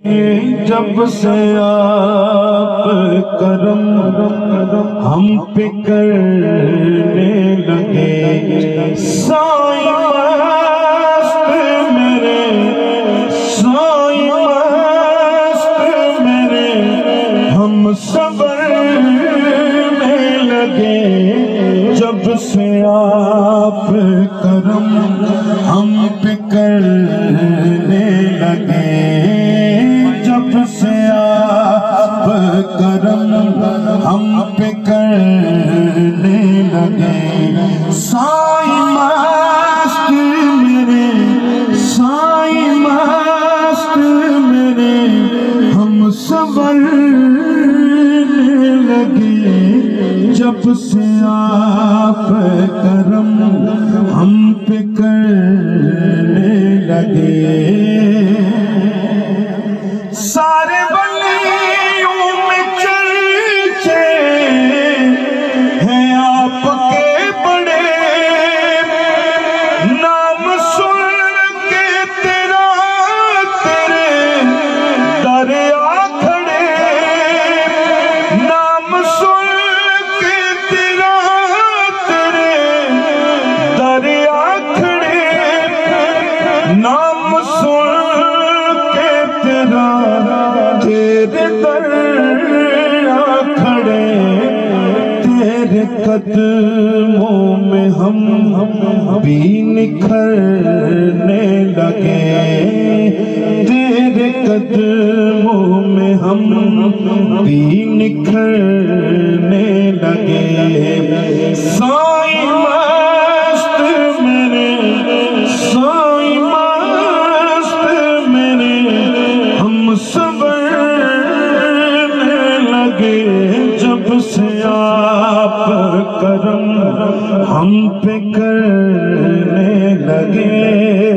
जब से आप करम हम पे करने लगे, साईं मस्त मेरे, साईं मस्त मेरे, हम सबर में लगे। जब से आप करम हम पे करने लगे, जब से आप करम हम पे करने लगे, साईं मस्त मेरे, साईं मस्त मेरे, हम संवरने लगे। जब से आप करम हम पे करने लगे, सारे वलियों में चर्चे हैं आपके बड़े, नाम सुन के तेरा तेरे दर आ खड़े, नाम सुन के तेरा तेरे दर आ खड़े, नाम सुन के तेरा तेरे दर आ खड़े। तेरे कदमों में हम भी निखरने लगे, तेरे कदमों में हम भी निखरने लगे। साईं मस्त मेरे, साईं मस्त मेरे, हम संवरने लगे। जब से आप करम हम पे करने लगे।